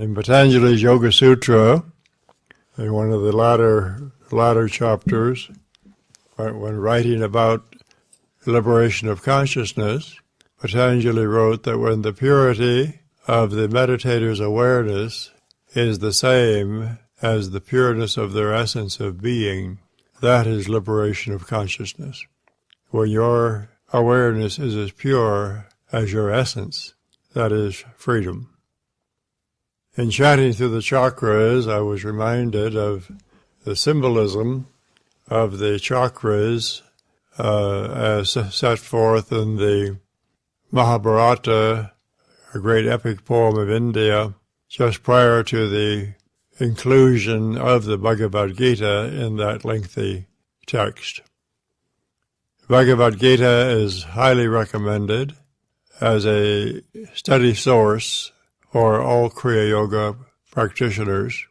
In Patanjali's Yoga Sutra, in one of the latter chapters, when writing about liberation of consciousness, Patanjali wrote that when the purity of the meditator's awareness is the same as the pureness of their essence of being, that is liberation of consciousness. When your awareness is as pure as your essence, that is freedom. In chanting through the chakras, I was reminded of the symbolism of the chakras as set forth in the Mahabharata, a great epic poem of India, just prior to the inclusion of the Bhagavad Gita in that lengthy text. Bhagavad Gita is highly recommended as a study source for all Kriya Yoga practitioners,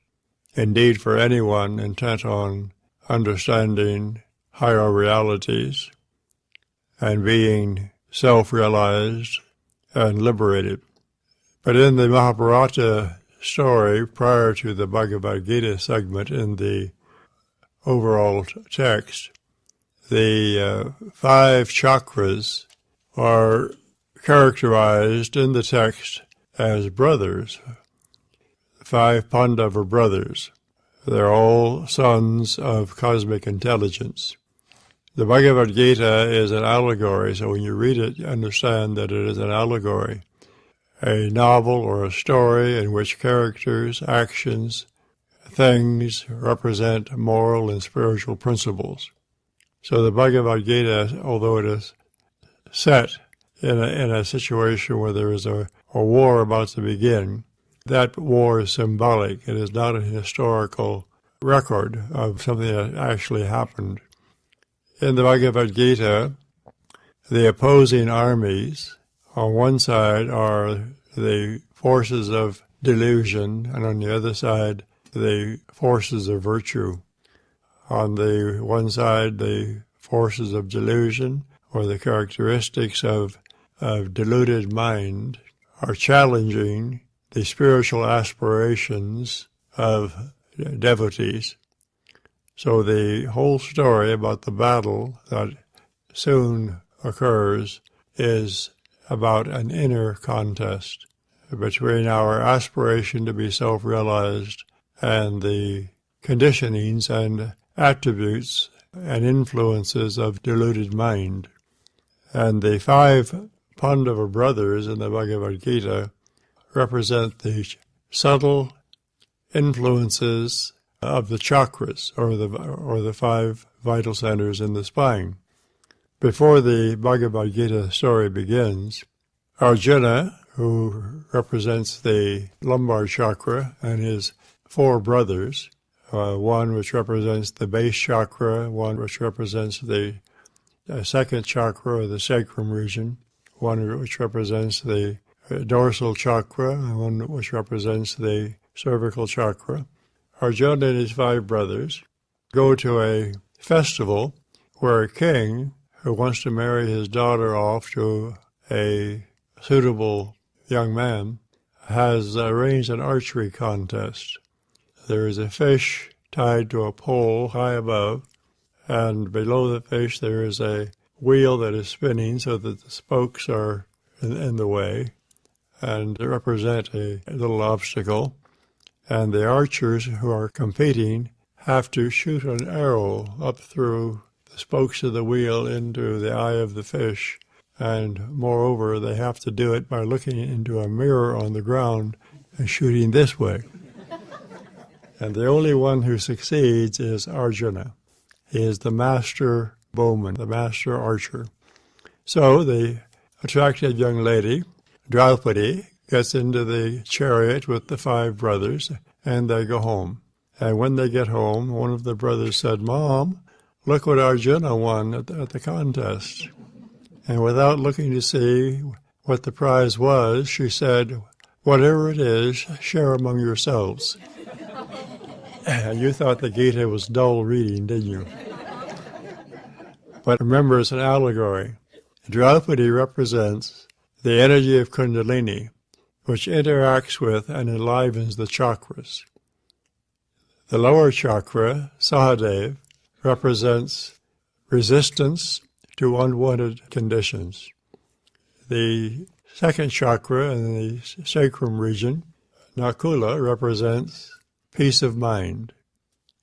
indeed for anyone intent on understanding higher realities and being self-realized and liberated. But in the Mahabharata story, prior to the Bhagavad Gita segment in the overall text, the 5 chakras are characterized in the text as brothers, 5 Pandava brothers. They're all sons of cosmic intelligence. The Bhagavad Gita is an allegory, so when you read it, you understand that it is an allegory, a novel or a story in which characters, actions, things represent moral and spiritual principles. So the Bhagavad Gita, although it is set in a situation where there is a war about to begin, that war is symbolic. It is not a historical record of something that actually happened. In the Bhagavad Gita, the opposing armies on one side are the forces of delusion, and on the other side, the forces of virtue. On the one side, the forces of delusion, or the characteristics of deluded mind, are challenging the spiritual aspirations of devotees. So the whole story about the battle that soon occurs is about an inner contest between our aspiration to be self-realized and the conditionings and attributes and influences of deluded mind. And the 5 Pandava brothers in the Bhagavad Gita represent the subtle influences of the chakras, or the 5 vital centers in the spine. Before the Bhagavad Gita story begins, Arjuna, who represents the lumbar chakra, and his 4 brothers, one which represents the base chakra, one which represents the second chakra, or the sacrum region, one which represents the dorsal chakra, and one which represents the cervical chakra. Arjuna and his 5 brothers go to a festival where a king who wants to marry his daughter off to a suitable young man has arranged an archery contest. There is a fish tied to a pole high above, and below the fish there is a wheel that is spinning so that the spokes are in the way and represent a little obstacle. And the archers who are competing have to shoot an arrow up through the spokes of the wheel into the eye of the fish, and moreover they have to do it by looking into a mirror on the ground and shooting this way. And the only one who succeeds is Arjuna. He is the master bowman, the master archer. So the attractive young lady, Draupadi, gets into the chariot with the 5 brothers, and they go home. And when they get home, one of the brothers said, "Mom, look what Arjuna won at the contest." And without looking to see what the prize was, she said, "Whatever it is, share among yourselves." And you thought the Gita was dull reading, didn't you? But remember, it's an allegory. Draupadi represents the energy of Kundalini, which interacts with and enlivens the chakras. The lower chakra, Sahadev, represents resistance to unwanted conditions. The second chakra in the sacrum region, Nakula, represents peace of mind.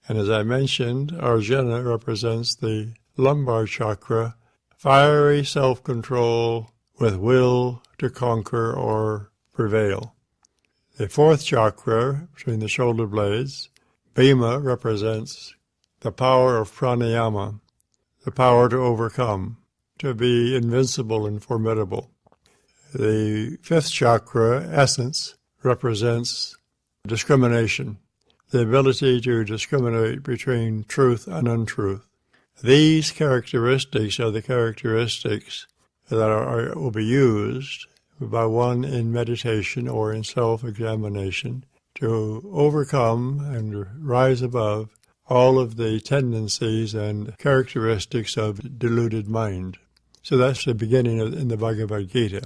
And as I mentioned, Arjuna represents the lumbar chakra, fiery self-control with will to conquer or prevail. The fourth chakra, between the shoulder blades, Bhima, represents the power of pranayama, the power to overcome, to be invincible and formidable. The fifth chakra, essence, represents discrimination, the ability to discriminate between truth and untruth. These characteristics are the characteristics that will be used by one in meditation or in self-examination to overcome and rise above all of the tendencies and characteristics of deluded mind. So that's the beginning in the Bhagavad Gita.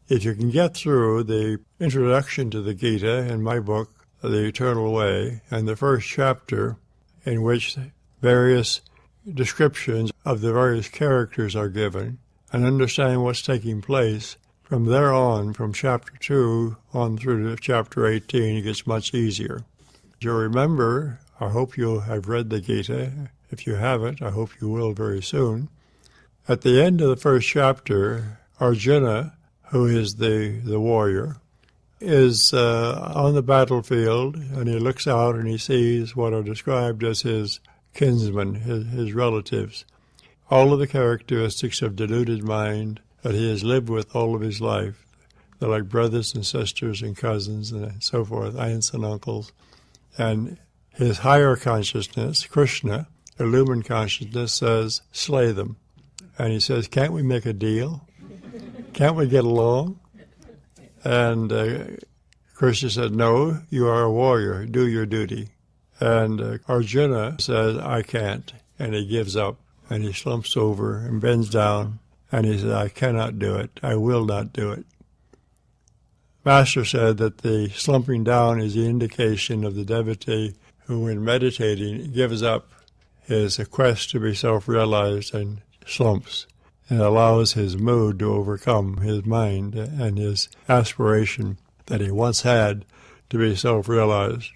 If you can get through the introduction to the Gita in my book, The Eternal Way, and the first chapter in which various descriptions of the various characters are given, and understand what's taking place, from there on, from chapter 2 on through to chapter 18, it gets much easier. You'll remember, I hope you have read the Gita. If you haven't, I hope you will very soon. At the end of the first chapter, Arjuna, who is the warrior, is on the battlefield, and he looks out and he sees what are described as his kinsmen, his relatives, all of the characteristics of deluded mind that he has lived with all of his life. They're like brothers and sisters and cousins and so forth, aunts and uncles. And his higher consciousness, Krishna, illumined consciousness, says, slay them. And he says, can't we make a deal? Can't we get along? And Krishna said, no, you are a warrior, do your duty. And Arjuna says, I can't, and he gives up, and he slumps over and bends down, and he says, I cannot do it, I will not do it. Master said that the slumping down is the indication of the devotee who, in meditating, gives up his quest to be self-realized and slumps, and allows his mood to overcome his mind and his aspiration that he once had to be self-realized.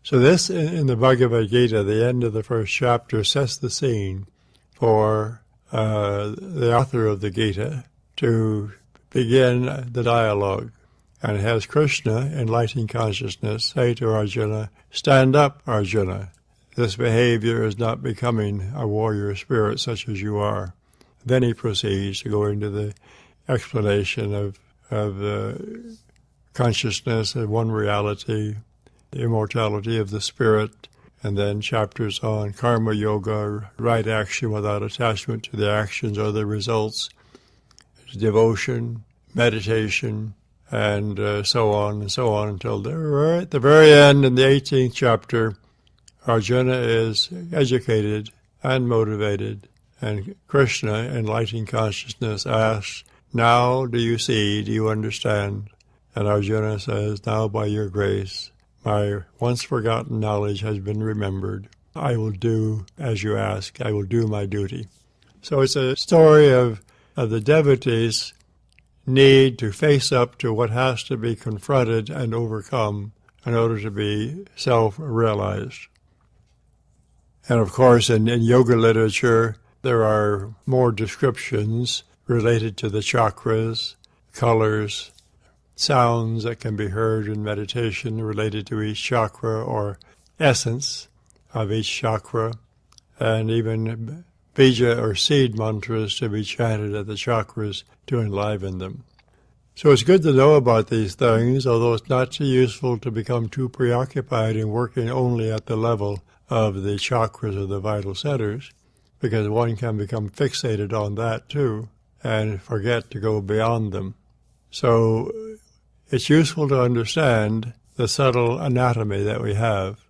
So this, in the Bhagavad Gita, the end of the first chapter, sets the scene for the author of the Gita to begin the dialogue, and has Krishna, enlightening consciousness, say to Arjuna, stand up, Arjuna. This behavior is not becoming a warrior spirit such as you are. Then he proceeds to go into the explanation of consciousness and one reality, the immortality of the spirit, and then chapters on karma yoga, right action without attachment to the actions or the results, devotion, meditation, and so on until they're at the very end in the 18th chapter. Arjuna is educated and motivated, and Krishna, enlightening consciousness, asks, now do you see, do you understand? And Arjuna says, now by your grace, my once forgotten knowledge has been remembered. I will do as you ask. I will do my duty. So it's a story of the devotees' need to face up to what has to be confronted and overcome in order to be self-realized. And of course, in yoga literature, there are more descriptions related to the chakras, colors, sounds that can be heard in meditation related to each chakra or essence of each chakra, and even bija or seed mantras to be chanted at the chakras to enliven them. So it's good to know about these things, although it's not too useful to become too preoccupied in working only at the level of the chakras or the vital centers, because one can become fixated on that too and forget to go beyond them. So it's useful to understand the subtle anatomy that we have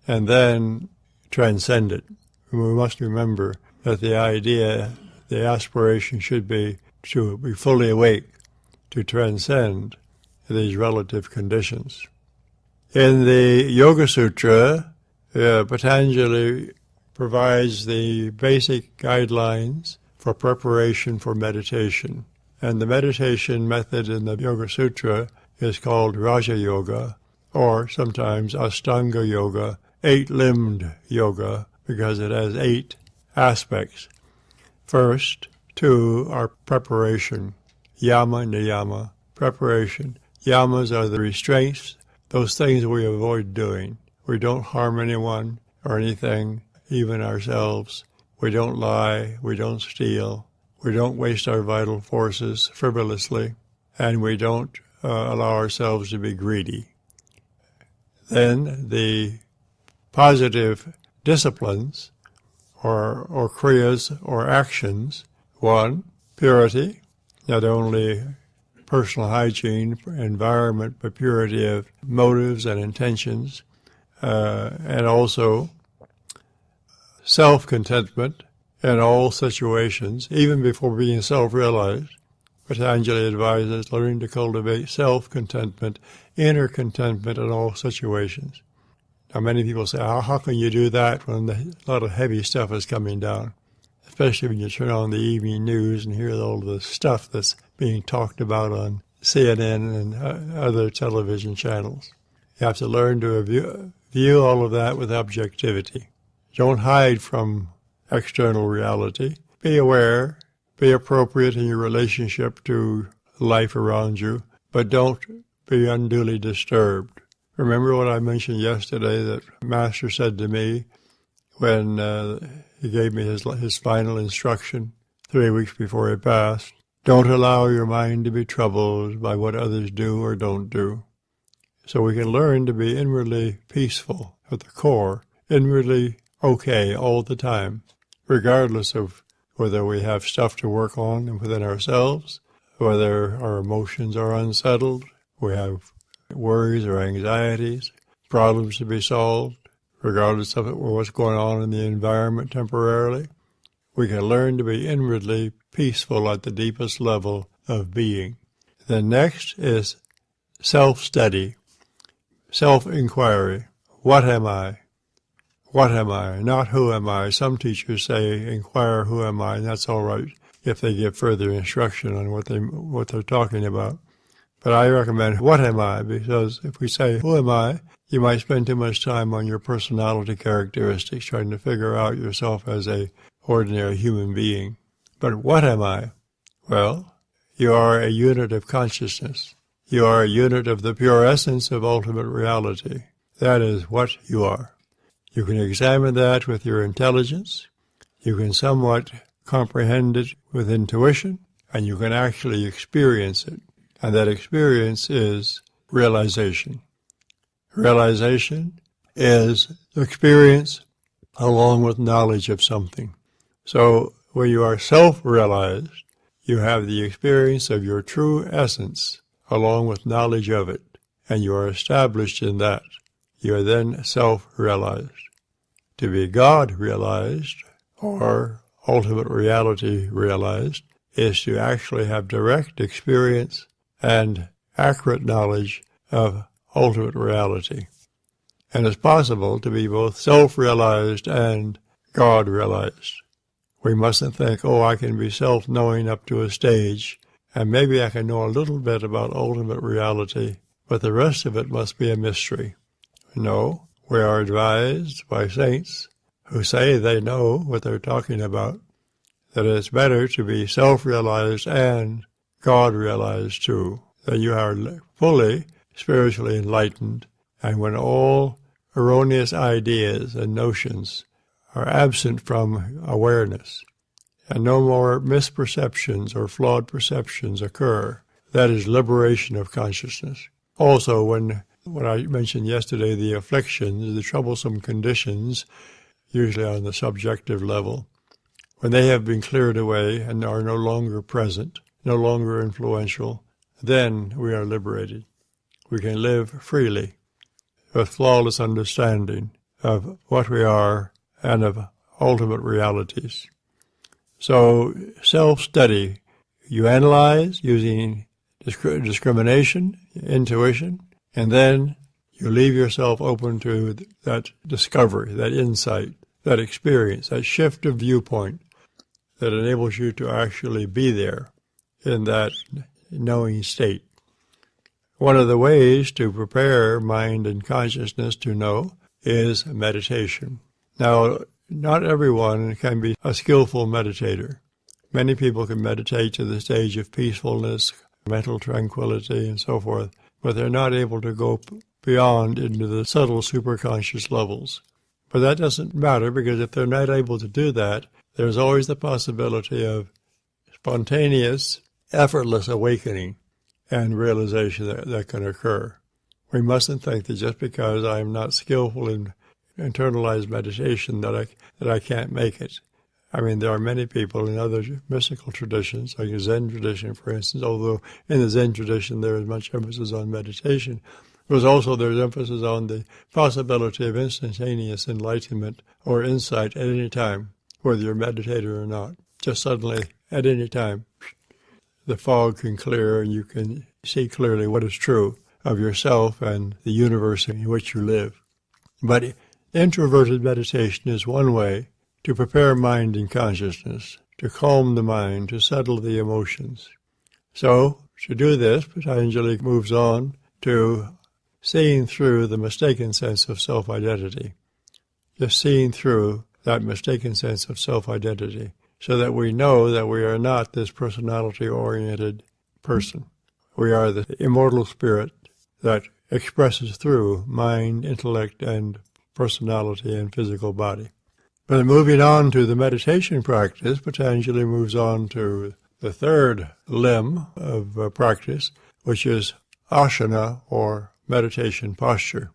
and then transcend it. We must remember that the idea, the aspiration should be to be fully awake, to transcend, these relative conditions. In the Yoga Sutra, Patanjali provides the basic guidelines for preparation for meditation. And the meditation method in the Yoga Sutra is called Raja Yoga, or sometimes Ashtanga Yoga, 8-limbed yoga, because it has 8 aspects. First, 2 are preparation, yama, niyama, preparation. Yamas are the restraints, those things we avoid doing. We don't harm anyone or anything, even ourselves. We don't lie, we don't steal, we don't waste our vital forces frivolously, and we don't allow ourselves to be greedy. Then the positive disciplines, or kriyas, or actions. 1, purity, not only personal hygiene, environment, but purity of motives and intentions, and also self-contentment in all situations, even before being self-realized. Patanjali advises learning to cultivate self-contentment, inner contentment in all situations. Now, many people say, how can you do that when a lot of heavy stuff is coming down? Especially when you turn on the evening news and hear all the stuff that's being talked about on CNN and other television channels. You have to learn to view all of that with objectivity. Don't hide from external reality. Be aware, be appropriate in your relationship to life around you, but don't be unduly disturbed. Remember what I mentioned yesterday that Master said to me when he gave me his final instruction 3 weeks before he passed? Don't allow your mind to be troubled by what others do or don't do. So we can learn to be inwardly peaceful at the core, inwardly okay all the time, regardless of whether we have stuff to work on within ourselves, whether our emotions are unsettled, we have worries or anxieties, problems to be solved, regardless of what's going on in the environment temporarily. We can learn to be inwardly peaceful at the deepest level of being. The next is self-study, self-inquiry. What am I? What am I? Not who am I. Some teachers say, inquire who am I, and that's all right if they give further instruction on what they're talking about. But I recommend, what am I? Because if we say, who am I, you might spend too much time on your personality characteristics, trying to figure out yourself as a ordinary human being. But what am I? Well, you are a unit of consciousness. You are a unit of the pure essence of ultimate reality. That is what you are. You can examine that with your intelligence. You can somewhat comprehend it with intuition, and you can actually experience it. And that experience is realization. Realization is experience along with knowledge of something. So when you are self-realized, you have the experience of your true essence along with knowledge of it, and you are established in that. You are then self-realized. To be God-realized, or ultimate reality realized, is to actually have direct experience and accurate knowledge of ultimate reality. And it's possible to be both self-realized and God-realized. We mustn't think, I can be self-knowing up to a stage, and maybe I can know a little bit about ultimate reality, but the rest of it must be a mystery. No, we are advised by saints who say they know what they're talking about, that it's better to be self-realized and God-realized too, that you are fully spiritually enlightened, and when all erroneous ideas and notions are absent from awareness, and no more misperceptions or flawed perceptions occur, that is liberation of consciousness. Also, when I mentioned yesterday, the afflictions, the troublesome conditions, usually on the subjective level, when they have been cleared away and are no longer present, no longer influential, then we are liberated. We can live freely with flawless understanding of what we are and of ultimate realities. So self-study, you analyze using discrimination, intuition, and then you leave yourself open to that discovery, that insight, that experience, that shift of viewpoint that enables you to actually be there in that knowing state. One of the ways to prepare mind and consciousness to know is meditation. Now, not everyone can be a skillful meditator. Many people can meditate to the stage of peacefulness, mental tranquility, and so forth, but they're not able to go beyond into the subtle superconscious levels. But that doesn't matter, because if they're not able to do that, there's always the possibility of spontaneous, effortless awakening and realization that can occur. We mustn't think that just because I'm not skillful in internalized meditation that I can't make it. I mean, there are many people in other mystical traditions, like the Zen tradition, for instance, although in the Zen tradition there is much emphasis on meditation. There's emphasis on the possibility of instantaneous enlightenment or insight at any time, whether you're a meditator or not. Just suddenly, at any time, the fog can clear and you can see clearly what is true of yourself and the universe in which you live. But introverted meditation is one way to prepare mind and consciousness, to calm the mind, to settle the emotions. So, to do this, Patanjali moves on to seeing through the mistaken sense of self-identity. Just seeing through that mistaken sense of self-identity, so that we know that we are not this personality-oriented person. We are the immortal spirit that expresses through mind, intellect, and personality and physical body. But moving on to the meditation practice, Patanjali moves on to the third limb of practice, which is asana, or meditation posture.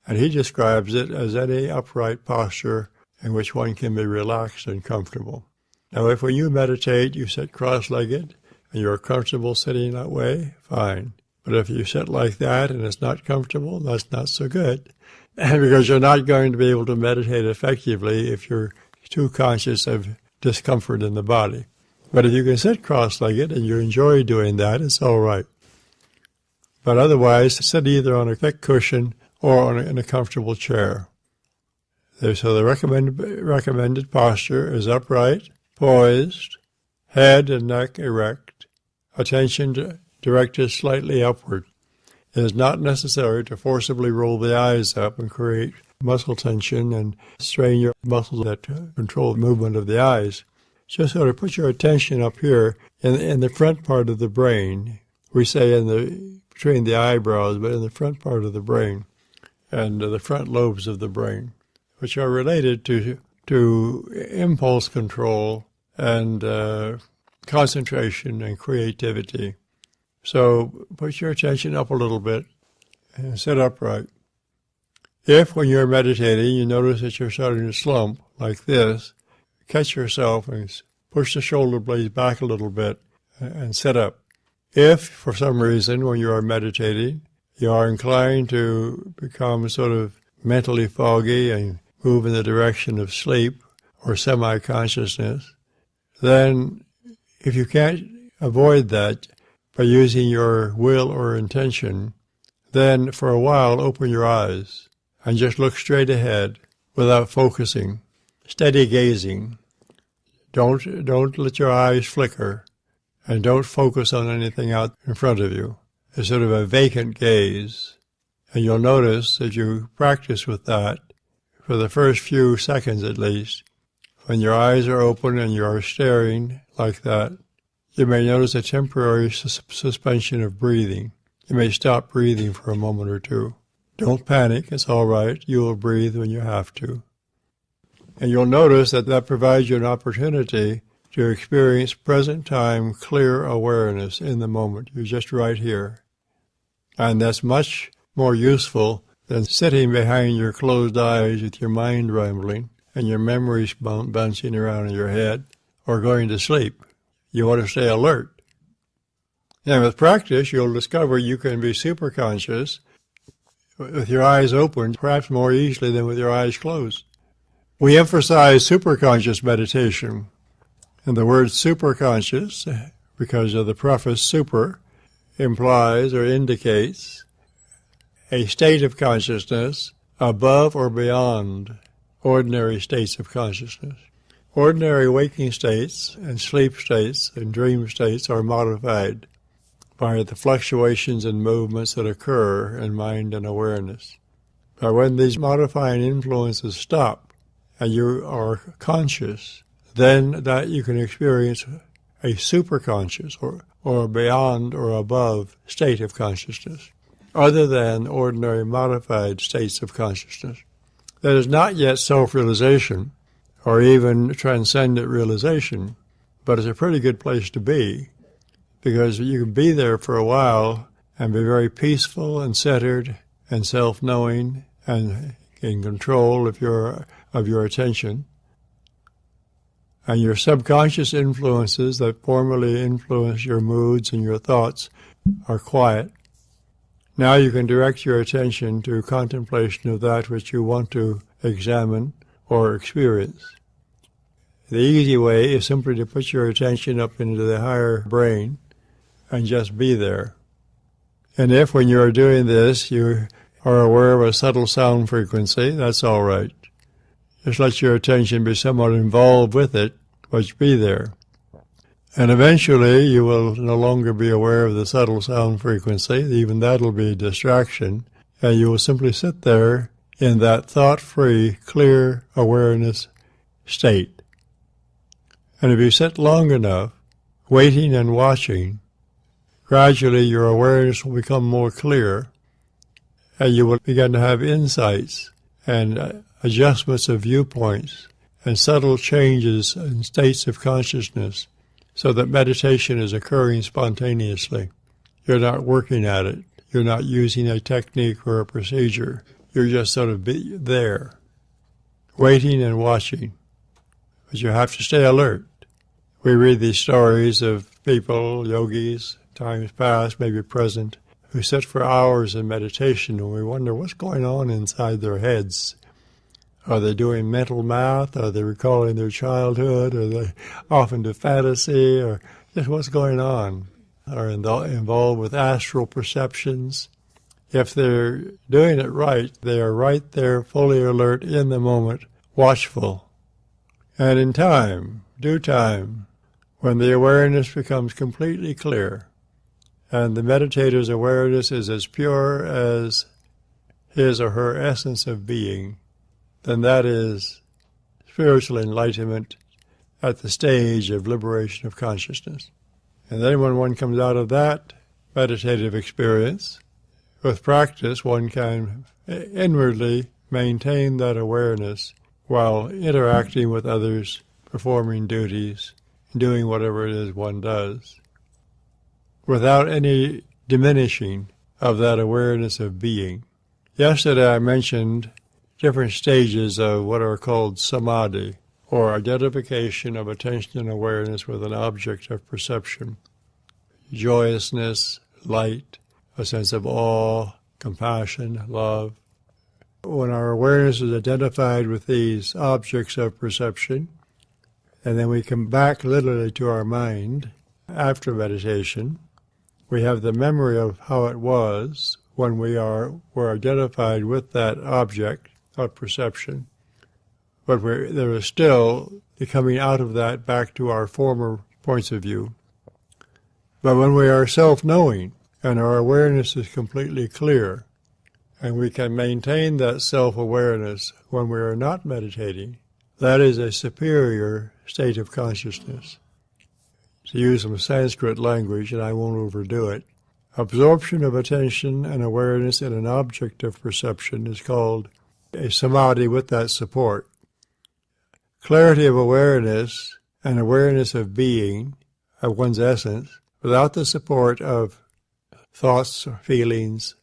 And he describes it as any upright posture in which one can be relaxed and comfortable. Now, if when you meditate, you sit cross-legged and you're comfortable sitting that way, fine. But if you sit like that and it's not comfortable, that's not so good. Because you're not going to be able to meditate effectively if you're too conscious of discomfort in the body. But if you can sit cross-legged and you enjoy doing that, it's all right. But otherwise, sit either on a thick cushion or in a comfortable chair. So the recommended posture is upright, poised, head and neck erect, attention directed slightly upward. It is not necessary to forcibly roll the eyes up and create muscle tension and strain your muscles that control the movement of the eyes. Just sort of put your attention up here in the front part of the brain. We say between the eyebrows, but in the front part of the brain and the front lobes of the brain, which are related to impulse control and concentration and creativity. So put your attention up a little bit and sit upright. If, when you're meditating, you notice that you're starting to slump like this, catch yourself and push the shoulder blades back a little bit and sit up. If, for some reason, when you are meditating, you are inclined to become sort of mentally foggy and move in the direction of sleep or semi-consciousness, then if you can't avoid that by using your will or intention, then for a while open your eyes and just look straight ahead without focusing, steady gazing. Don't let your eyes flicker, and don't focus on anything out in front of you. It's sort of a vacant gaze. And you'll notice that you practice with that for the first few seconds at least. When your eyes are open and you are staring like that, you may notice a temporary suspension of breathing. You may stop breathing for a moment or two. Don't panic, it's all right. You will breathe when you have to. And you'll notice that provides you an opportunity to experience present-time clear awareness in the moment. You're just right here. And that's much more useful than sitting behind your closed eyes with your mind rambling and your memories bouncing around in your head or going to sleep. You want to stay alert. And with practice, you'll discover you can be super conscious with your eyes open, perhaps more easily than with your eyes closed. We emphasize superconscious meditation. And the word superconscious, because of the preface super, implies or indicates a state of consciousness above or beyond ordinary states of consciousness. Ordinary waking states and sleep states and dream states are modified by the fluctuations and movements that occur in mind and awareness. But when these modifying influences stop and you are conscious, then that you can experience a superconscious or beyond or above state of consciousness, other than ordinary modified states of consciousness. That is not yet self-realization or even transcendent realization, but it's a pretty good place to be, because you can be there for a while and be very peaceful and centered and self-knowing and in control of your attention. And your subconscious influences that formerly influence your moods and your thoughts are quiet. Now you can direct your attention to contemplation of that which you want to examine or experience. The easy way is simply to put your attention up into the higher brain and just be there. And if when you are doing this you are aware of a subtle sound frequency, that's all right. Just let your attention be somewhat involved with it, but be there. And eventually you will no longer be aware of the subtle sound frequency, even that'll be a distraction, and you will simply sit there in that thought-free, clear awareness state. And if you sit long enough, waiting and watching, gradually your awareness will become more clear, and you will begin to have insights and adjustments of viewpoints and subtle changes in states of consciousness, so that meditation is occurring spontaneously. You're not working at it. You're not using a technique or a procedure. You're just sort of there, waiting and watching. But you have to stay alert. We read these stories of people, yogis, times past, maybe present, who sit for hours in meditation, and we wonder what's going on inside their heads. Are they doing mental math? Are they recalling their childhood? Are they off into fantasy? Or just what's going on? Are involved with astral perceptions? If they're doing it right, they are right there, fully alert in the moment, watchful. And in time, due time, when the awareness becomes completely clear, and the meditator's awareness is as pure as his or her essence of being, then that is spiritual enlightenment at the stage of liberation of consciousness. And then when one comes out of that meditative experience, with practice one can inwardly maintain that awareness while interacting with others, performing duties, doing whatever it is one does, without any diminishing of that awareness of being. Yesterday I mentioned different stages of what are called samadhi, or identification of attention and awareness with an object of perception. Joyousness, light, a sense of awe, compassion, love. When our awareness is identified with these objects of perception, and then we come back literally to our mind after meditation, we have the memory of how it was when we were identified with that object of perception, but there is still the coming out of that back to our former points of view. But when we are self-knowing and our awareness is completely clear, and we can maintain that self-awareness when we are not meditating, that is a superior state of consciousness. To use some Sanskrit language, and I won't overdo it, absorption of attention and awareness in an object of perception is called a samadhi with that support. Clarity of awareness and awareness of being, of one's essence, without the support of thoughts or feelings,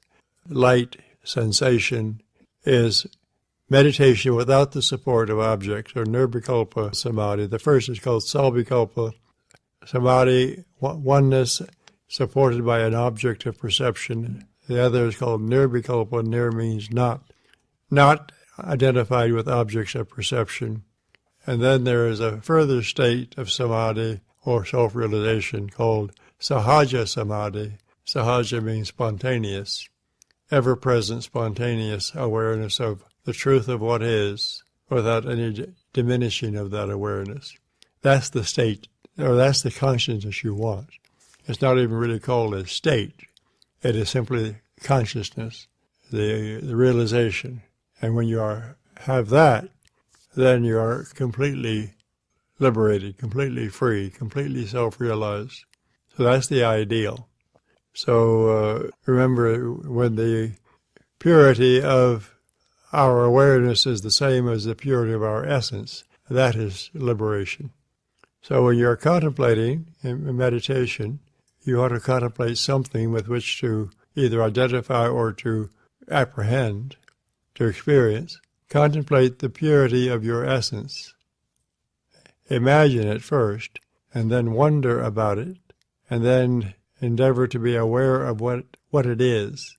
light, sensation, is meditation without the support of objects, or nirvikalpa samadhi. The first is called salvikalpa samadhi, oneness supported by an object of perception. The other is called nirvikalpa. Nir means not identified with objects of perception. And then there is a further state of samadhi or self-realization called sahaja samadhi. Sahaja means spontaneous, ever-present spontaneous awareness of the truth of what is, without any diminishing of that awareness. That's the state, or that's the consciousness you want. It's not even really called a state. It is simply consciousness, the realization. And when you have that, then you are completely liberated, completely free, completely self-realized. So that's the ideal. So remember, when the purity of our awareness is the same as the purity of our essence, that is liberation. So when you're contemplating in meditation, you ought to contemplate something with which to either identify or to apprehend, to experience. Contemplate the purity of your essence. Imagine it first, and then wonder about it, and then endeavor to be aware of what it is.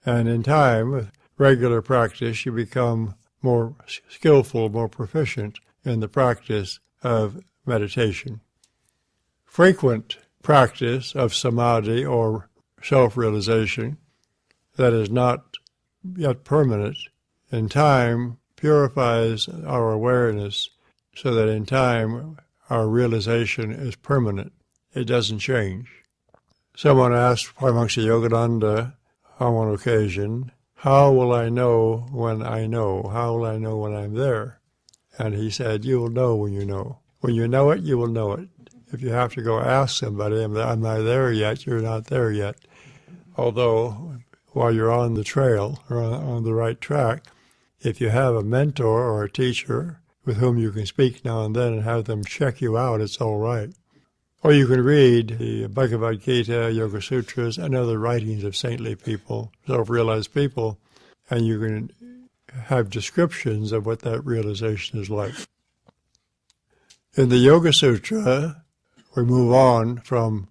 And in time, with regular practice, you become more skillful, more proficient in the practice of meditation. Frequent practice of samadhi or self-realization that is not yet permanent, in time purifies our awareness so that in time our realization is permanent. It doesn't change. Someone asked Paramahansa Yogananda on one occasion, "How will I know when I know? How will I know when I'm there?" And he said, "You will know when you know. When you know it, you will know it. If you have to go ask somebody, am I there yet? You're not there yet." Although, while you're on the trail, or on the right track, if you have a mentor or a teacher with whom you can speak now and then and have them check you out, it's all right. Or you can read the Bhagavad Gita, Yoga Sutras, and other writings of saintly people, self-realized people, and you can have descriptions of what that realization is like. In the Yoga Sutra, we move on from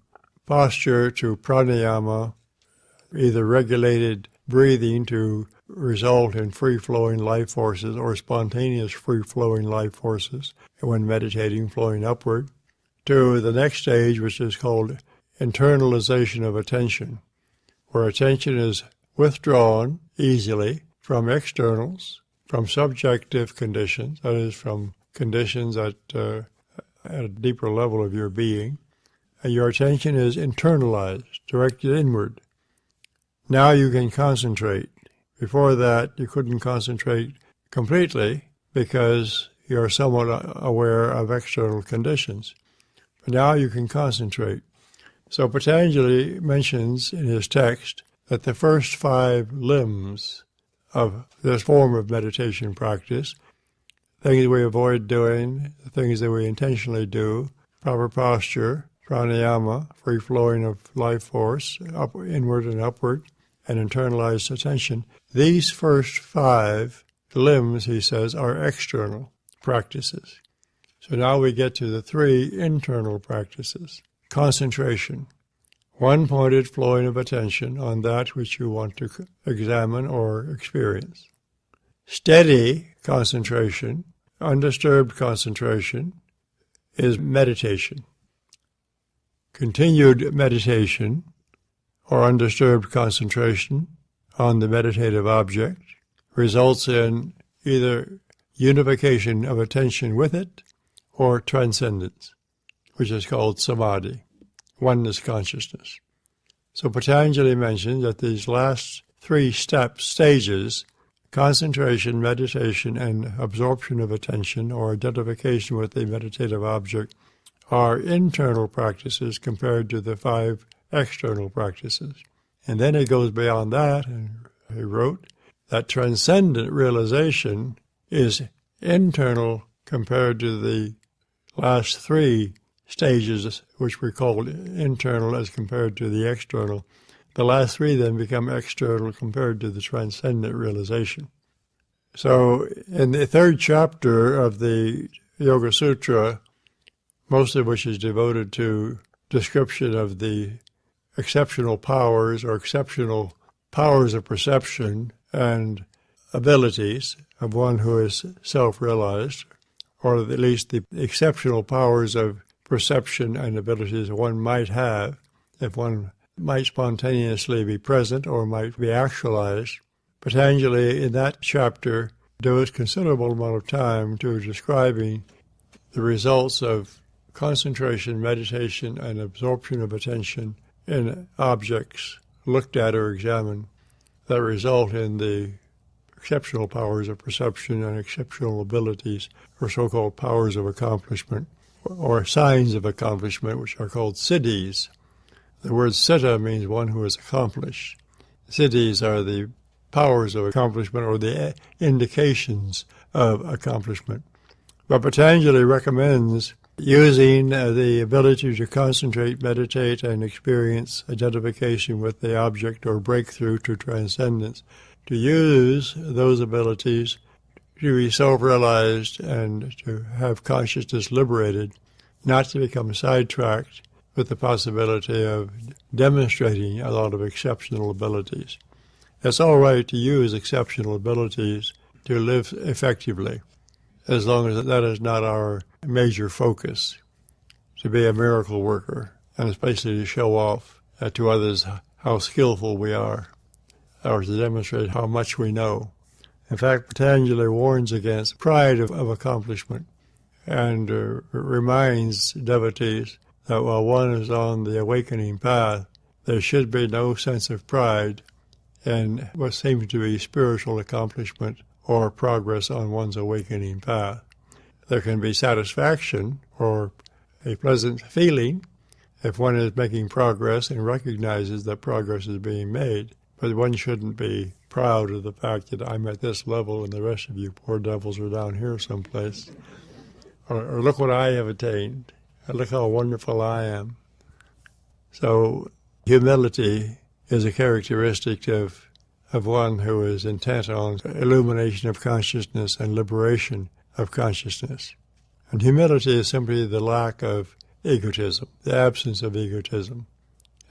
posture to pranayama, either regulated breathing to result in free-flowing life forces or spontaneous free-flowing life forces when meditating, flowing upward, to the next stage, which is called internalization of attention, where attention is withdrawn easily from externals, from subjective conditions, that is, from conditions at a deeper level of your being, and your attention is internalized, directed inward. Now you can concentrate. Before that, you couldn't concentrate completely because you're somewhat aware of external conditions. But now you can concentrate. So Patanjali mentions in his text that the first 5 limbs of this form of meditation practice, things we avoid doing, the things that we intentionally do, proper posture, pranayama, free-flowing of life force, inward and upward, and internalized attention. These first 5 limbs, he says, are external practices. So now we get to the 3 internal practices. Concentration, one-pointed flowing of attention on that which you want to examine or experience. Steady concentration, undisturbed concentration, is meditation. Continued meditation or undisturbed concentration on the meditative object results in either unification of attention with it or transcendence, which is called samadhi, oneness consciousness. So Patanjali mentions that these last 3 stages, concentration, meditation, and absorption of attention or identification with the meditative object, are internal practices compared to the 5 external practices. And then it goes beyond that, and he wrote that transcendent realization is internal compared to the last 3 stages, which we call internal as compared to the external. The last 3 then become external compared to the transcendent realization. So in the 3rd chapter of the Yoga Sutra, most of which is devoted to description of the exceptional powers or exceptional powers of perception and abilities of one who is self-realized, or at least the exceptional powers of perception and abilities one might have if one might spontaneously be present or might be actualized. Patanjali, in that chapter, devotes considerable amount of time to describing the results of concentration, meditation, and absorption of attention in objects looked at or examined that result in the exceptional powers of perception and exceptional abilities, or so-called powers of accomplishment, or signs of accomplishment, which are called siddhis. The word siddha means one who has accomplished. Siddhis are the powers of accomplishment or the indications of accomplishment. But Patanjali recommends using the ability to concentrate, meditate, and experience identification with the object or breakthrough to transcendence, to use those abilities to be self-realized and to have consciousness liberated, not to become sidetracked with the possibility of demonstrating a lot of exceptional abilities. It's all right to use exceptional abilities to live effectively, as long as that is not our major focus, to be a miracle worker, and especially to show off to others how skillful we are, or to demonstrate how much we know. In fact, Patanjali warns against pride of accomplishment and reminds devotees that while one is on the awakening path, there should be no sense of pride in what seems to be spiritual accomplishment or progress on one's awakening path. There can be satisfaction or a pleasant feeling if one is making progress and recognizes that progress is being made, but one shouldn't be proud of the fact that I'm at this level and the rest of you poor devils are down here someplace. Or look what I have attained. Look how wonderful I am. So humility is a characteristic of one who is intent on illumination of consciousness and liberation of consciousness. And humility is simply the lack of egotism, the absence of egotism.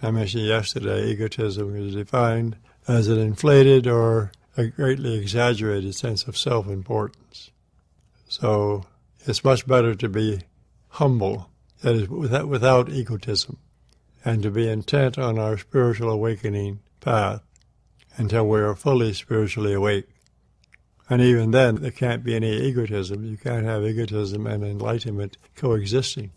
I mentioned yesterday, egotism is defined as an inflated or a greatly exaggerated sense of self-importance. So it's much better to be humble, that is, without egotism, and to be intent on our spiritual awakening path until we are fully spiritually awake. And even then, there can't be any egotism. You can't have egotism and enlightenment coexisting.